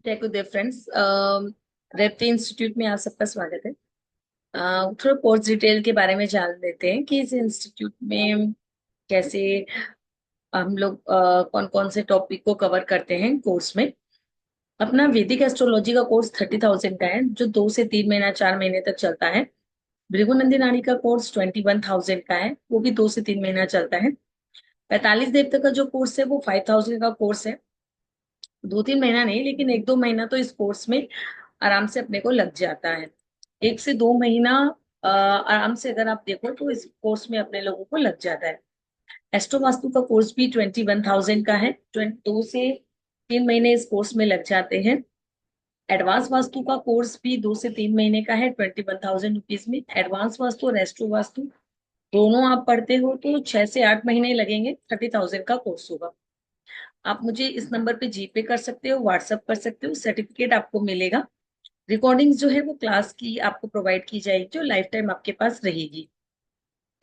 Take friends, Repte institute में आप सबका स्वागत है। थोड़ा कोर्स डिटेल के बारे में जान लेते हैं कि इस इंस्टीट्यूट में कैसे हम लोग कौन कौन से टॉपिक को कवर करते हैं कोर्स में। अपना वैदिक एस्ट्रोलॉजी का कोर्स 30,000 का है, जो 2 से 3 महीना 4 महीने तक चलता है। भृगु नंदी का कोर्स 21,000 का है, वो भी 2 से 3 महीना चलता है। 45 देवता का जो कोर्स है वो 5,000 का कोर्स है। 2-3 महीना नहीं, लेकिन 1-2 महीना तो इस कोर्स में आराम से अपने को लग जाता है। 1 से 2 महीना आराम से अगर आप देखो तो इस कोर्स में अपने लोगों को लग जाता है। एस्ट्रो वास्तु का कोर्स भी 21,000 का है। 2 से 3 महीने इस कोर्स में लग जाते हैं। एडवांस वास्तु का कोर्स भी 2 से 3 महीने का है, 21,000 रुपीज में। एडवांस वास्तु और एस्ट्रो वास्तु दोनों आप पढ़ते हो तो 6 से 8 महीने लगेंगे। 30,000 का कोर्स होगा। आप मुझे इस नंबर पे जीपे कर सकते हो, व्हाट्सअप कर सकते हो, सर्टिफिकेट आपको मिलेगा। रिकॉर्डिंग्स जो है वो क्लास की आपको प्रोवाइड की जाएगी, जो लाइफ टाइम आपके पास रहेगी।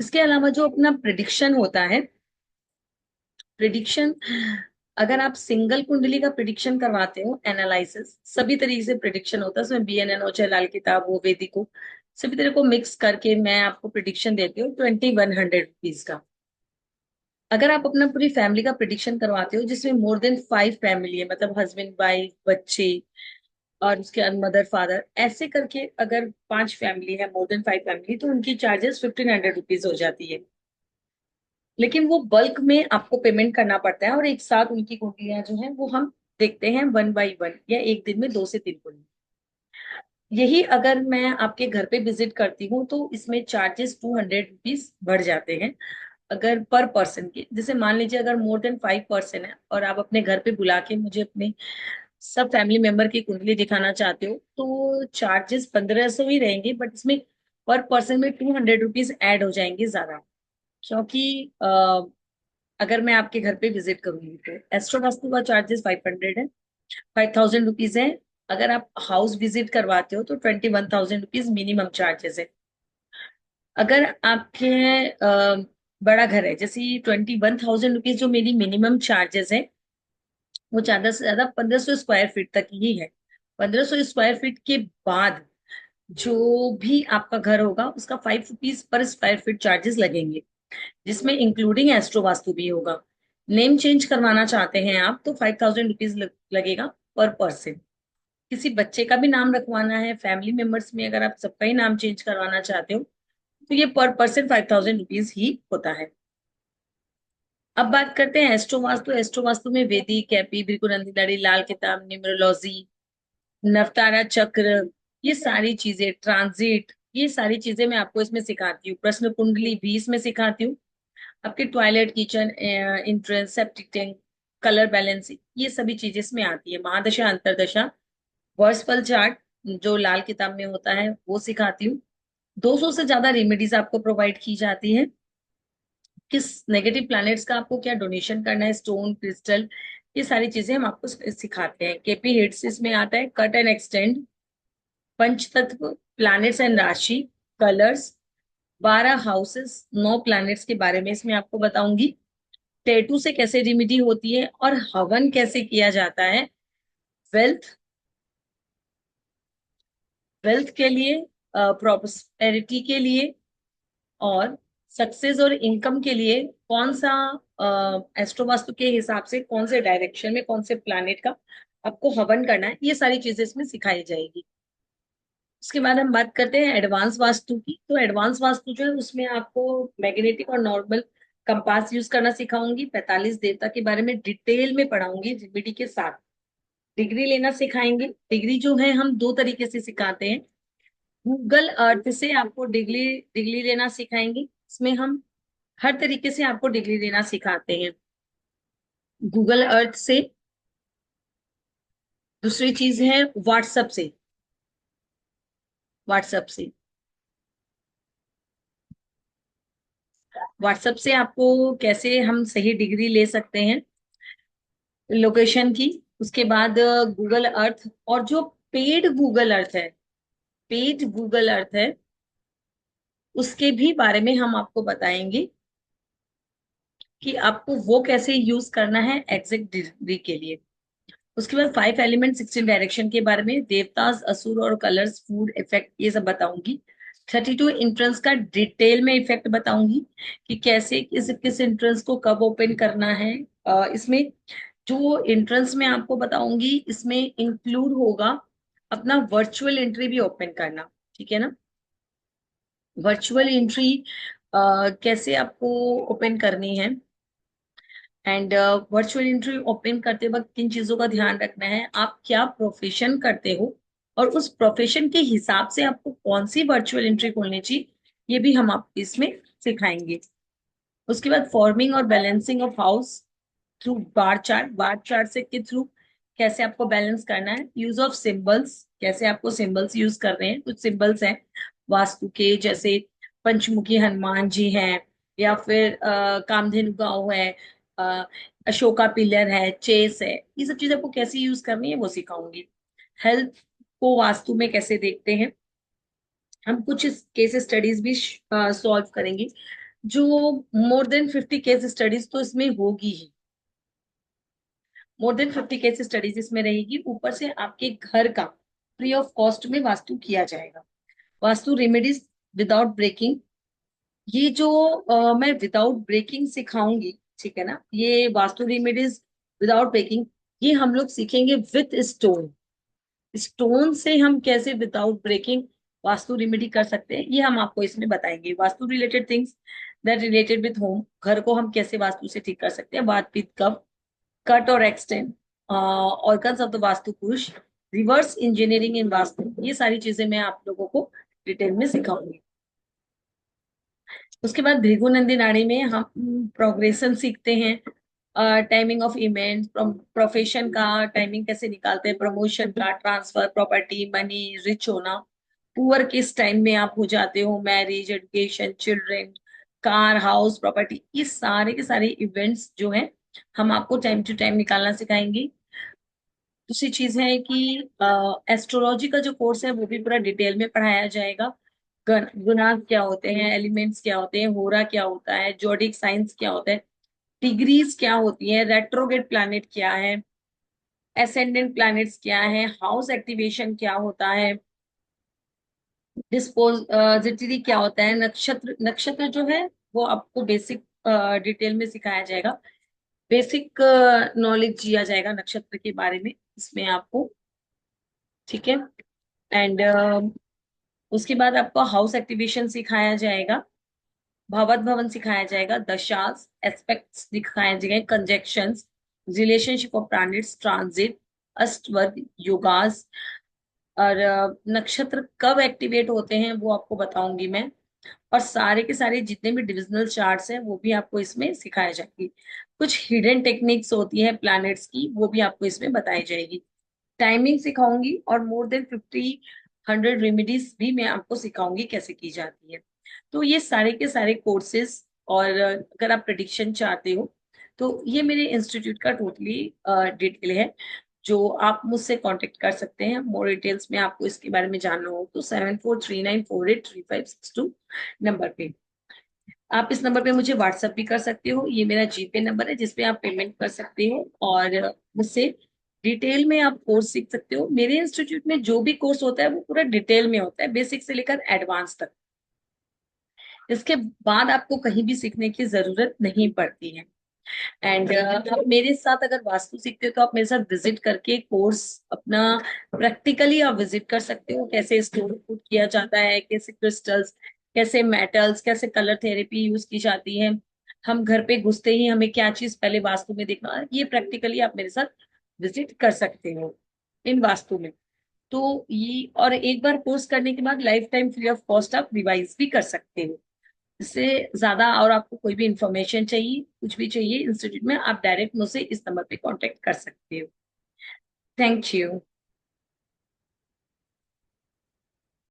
इसके अलावा जो अपना प्रिडिक्शन होता है, प्रिडिक्शन अगर आप सिंगल कुंडली का प्रिडिक्शन करवाते हो, एनालिसिस सभी तरीके से प्रिडिक्शन होता है उसमें, BNN हो चाहे लाल किताब हो, वैदिक हो, सभी तरह को मिक्स करके मैं आपको प्रिडिक्शन देती हूँ 2,100 रुपीज का। अगर आप अपना पूरी फैमिली का प्रिडिक्शन करवाते हो जिसमें मोर देन 5 फैमिली है, मतलब हस्बैंड वाइफ बच्चे और उसके बाद मदर फादर, ऐसे करके अगर 5 फैमिली है, मोर देन 5 फैमिली, तो उनकी चार्जेस 1,500 रुपीज हो जाती है। लेकिन वो बल्क में आपको पेमेंट करना पड़ता है, और एक साथ उनकी कुंडलियां जो है वो हम देखते हैं 1 बाई 1, या एक दिन में 2 से 3 कुंडली। यही अगर मैं आपके घर पे विजिट करती हूँ तो इसमें चार्जेस 200 रुपीज बढ़ जाते हैं। अगर पर पर्सन के, जैसे मान लीजिए अगर मोर देन 5 पर्सन है और आप अपने घर पे बुला के मुझे अपने सब फैमिली मेंबर की कुंडली दिखाना चाहते हो तो चार्जेस 1,500 ही रहेंगे, बट इसमें पर पर्सन में 200 रुपीज ऐड हो जाएंगे ज्यादा। क्योंकि अगर मैं आपके घर पे विजिट करूंगी तो एस्ट्रो वास्तु का चार्जेस 500 है, 5,000 रुपीज है। अगर आप हाउस विजिट करवाते हो तो 21,000 रुपीज मिनिमम चार्जेस है। अगर आपके बड़ा घर है, जैसे 21,000 रुपीज जो मेरी मिनिमम चार्जेस है, वो ज्यादा से ज्यादा 1,500 स्क्वायर फीट तक ही है। 1,500 स्क्वायर फीट के बाद जो भी आपका घर होगा उसका 5 rupees per square feet charges लगेंगे, जिसमें इंक्लूडिंग एस्ट्रो वास्तु भी होगा। नेम चेंज करवाना चाहते हैं आप तो 5,000 रुपीज लगेगा पर पर्सन। किसी बच्चे का भी नाम रखवाना है, फैमिली मेंबर्स में अगर आप सबका ही नाम चेंज करवाना चाहते हो तो ये पर पर्सन 5,000 रुपीज ही होता है। अब बात करते हैं एस्ट्रो वास्तु। एस्ट्रो वास्तु में वेदी, कैपी, भृगुनंदिनी, लाल किताब, न्यूमरोलॉजी, नवतारा चक्र, ये सारी चीजें, ट्रांजिट, ये सारी चीजें मैं आपको इसमें सिखाती हूँ। प्रश्न कुंडली भी इसमें सिखाती हूँ। आपके toilet, kitchen, entrance, septic tank, colour balance, ये सभी चीजें इसमें आती है। महादशा, अंतरदशा, वर्सफल चार्ट जो लाल किताब में होता है वो सिखाती हूँ। 200 से ज्यादा रेमेडीज आपको प्रोवाइड की जाती है। किस नेगेटिव प्लैनेट्स का आपको क्या डोनेशन करना है, स्टोन, क्रिस्टल, ये सारी चीजें हम आपको सिखाते हैं। केपी हेड्स इसमें आता है, कट एंड एक्सटेंड, पंच तत्व, प्लैनेट्स एंड राशि, कलर्स, 12 हाउसेस, 9 प्लैनेट्स के बारे में इसमें आपको बताऊंगी। टैटू से कैसे रेमेडी होती है और हवन कैसे किया जाता है। वेल्थ, वेल्थ के लिए, प्रॉस्पेरिटी के लिए, और सक्सेस और इनकम के लिए कौन सा एस्ट्रो वास्तु के हिसाब से कौन से डायरेक्शन में कौन से प्लैनेट का आपको हवन करना है, ये सारी चीजें इसमें सिखाई जाएगी। उसके बाद हम बात करते हैं एडवांस वास्तु की। तो एडवांस वास्तु जो है उसमें आपको मैग्नेटिक और नॉर्मल कंपास यूज करना सिखाऊंगी। 45 देवता के बारे में डिटेल में पढ़ाऊंगी जीपीटी के साथ। डिग्री लेना सिखाएंगे। डिग्री जो है हम दो तरीके से सिखाते हैं। गूगल अर्थ से आपको डिग्री डिग्री लेना सिखाएंगे। इसमें हम हर तरीके से आपको डिग्री लेना सिखाते हैं। गूगल अर्थ से। दूसरी चीज है व्हाट्सएप से। व्हाट्सएप से व्हाट्सएप से आपको कैसे हम सही डिग्री ले सकते हैं, लोकेशन की। उसके बाद गूगल अर्थ, और जो पेड गूगल अर्थ है, पेड गूगल अर्थ है, उसके भी बारे में हम आपको बताएंगे कि आपको वो कैसे यूज करना है एग्जैक्ट डिग्री के लिए। उसके बाद 5 एलिमेंट 16 डायरेक्शन के बारे में, देवतास, असुर और कलर्स, फूड इफेक्ट, ये सब बताऊंगी। 32 एंट्रेंस का डिटेल में इफेक्ट बताऊंगी कि कैसे किस किस एंट्रेंस को कब ओपन करना है। इसमें जो एंट्रेंस में आपको बताऊंगी, इसमें इंक्लूड होगा अपना वर्चुअल एंट्री भी ओपन करना, ठीक है ना। वर्चुअल एंट्री कैसे आपको ओपन करनी है, एंड वर्चुअल एंट्री ओपन करते वक्त किन चीजों का ध्यान रखना है, आप क्या प्रोफेशन करते हो और उस प्रोफेशन के हिसाब से आपको कौन सी वर्चुअल एंट्री खोलनी चाहिए, ये भी हम आपको इसमें सिखाएंगे। उसके बाद फॉर्मिंग और balancing of house through bar chart से के थ्रू कैसे आपको बैलेंस करना है। यूज ऑफ सिंबल्स, कैसे आपको सिंबल्स यूज कर रहे हैं। कुछ सिंबल्स हैं वास्तु के, जैसे पंचमुखी हनुमान जी हैं, या फिर कामधेनु गांव है, अ, अशोका पिलर है, चेस है, ये सब चीजें आपको कैसे यूज करनी है वो सिखाऊंगी। हेल्थ को वास्तु में कैसे देखते हैं, हम कुछ केस स्टडीज भी सॉल्व करेंगे, जो मोर देन 50 केस स्टडीज तो इसमें होगी ही। मोर देन 50 केस स्टडीज इसमें रहेगी, ऊपर से आपके घर का फ्री ऑफ कॉस्ट में वास्तु किया जाएगा। वास्तु रेमेडीज विदाउट ब्रेकिंग, ये जो मैं विदाउट ब्रेकिंग सिखाऊंगी, ठीक है ना, ये वास्तु रेमेडीज विदाउट ब्रेकिंग, ये हम लोग सीखेंगे विथ स्टोन। स्टोन से हम कैसे विदाउट ब्रेकिंग वास्तु रेमेडी कर सकते हैं, ये हम आपको इसमें बताएंगे। Vastu related things that related with home, घर को हम कैसे वास्तु से ठीक कर सकते हैं। बात पीत कब, कट और extend, organs of the vastu पुरुष, रिवर्स इंजीनियरिंग इन वास्तु, ये सारी चीजें मैं आप लोगों को डिटेल में सिखाऊंगी। उसके बाद भृगुनंदी नाड़ी में हम प्रोग्रेशन सीखते हैं, टाइमिंग ऑफ इवेंट, प्रोफेशन का टाइमिंग कैसे निकालते हैं, प्रमोशन का, ट्रांसफर, प्रॉपर्टी, मनी, रिच होना, पुअर किस टाइम में आप हो जाते हो, marriage, education, children, car, house, property, ये सारे के सारे इवेंट्स जो हैं हम आपको टाइम टू टाइम निकालना सिखाएंगे। दूसरी चीज है कि एस्ट्रोलॉजी का जो कोर्स है वो भी पूरा डिटेल में पढ़ाया जाएगा। गुणांक क्या होते हैं, एलिमेंट्स क्या होते हैं, होरा क्या होता है, जोडिक साइंस क्या होता है, डिग्रीज क्या होती है, रेट्रोगेट प्लैनेट क्या है, एसेंडेंट प्लैनेट्स क्या है, हाउस एक्टिवेशन क्या होता है, डिस्पोजिटरी क्या होता है, नक्षत्र, नक्षत्र जो है वो आपको बेसिक डिटेल में सिखाया जाएगा। बेसिक नॉलेज दिया जाएगा नक्षत्र के बारे में इसमें आपको, ठीक है। एंड उसके बाद आपको हाउस एक्टिवेशन सिखाया जाएगा, भवत भवन सिखाया जाएगा, दशास, एस्पेक्ट्स दिखाए जाएंगे, conjunctions, relationship of planets, transit, अष्टवर्ग, योगास, और नक्षत्र कब एक्टिवेट होते हैं वो आपको बताऊंगी मैं। और सारे के सारे जितने भी डिविजनल चार्ट्स हैं वो भी आपको इसमें सिखाए जाएंगे। कुछ हिडन टेक्निक्स होती है प्लैनेट्स की, वो भी आपको इसमें बताई जाएगी। टाइमिंग सिखाऊंगी, और मोर देन 50 100 रेमेडीज भी मैं आपको सिखाऊंगी कैसे की जाती है। तो ये सारे के सारे कोर्सेज, और अगर आप प्रेडिक्शन चाहते हो तो ये मेरे इंस्टीट्यूट का टोटली डिटेल है, जो आप मुझसे कांटेक्ट कर सकते हैं। मोर डिटेल्स में आपको इसके बारे में जानना हो तो 7439483562 नंबर पे, आप इस नंबर पे मुझे व्हाट्सएप भी कर सकते हो। ये मेरा जीपे नंबर है जिसपे आप पेमेंट कर सकते हो, और मुझसे डिटेल में आप कोर्स सीख सकते हो। मेरे इंस्टीट्यूट में जो भी कोर्स होता है वो पूरा डिटेल में होता है, बेसिक से लेकर एडवांस तक। इसके बाद आपको कहीं भी सीखने की जरूरत नहीं पड़ती है। एंड आप मेरे साथ अगर वास्तु सीखते हो तो आप मेरे साथ विजिट करके कोर्स अपना प्रैक्टिकली आप विजिट कर सकते हो, कैसे स्टोन पुट किया जाता है, कैसे क्रिस्टल्स, कैसे मेटल्स, कैसे कलर थेरेपी यूज की जाती है, हम घर पे घुसते ही हमें क्या चीज पहले वास्तु में देखना है, ये प्रैक्टिकली आप मेरे साथ विजिट कर सकते हो इन वास्तु में। तो ये, और एक बार कोर्स करने के बाद life time free of cost आप रिवाइज भी कर सकते हो। इससे ज्यादा और आपको कोई भी इंफॉर्मेशन चाहिए, कुछ भी चाहिए इंस्टीट्यूट में, आप डायरेक्ट मुझसे इस नंबर पे कांटेक्ट कर सकते हो। Thank you.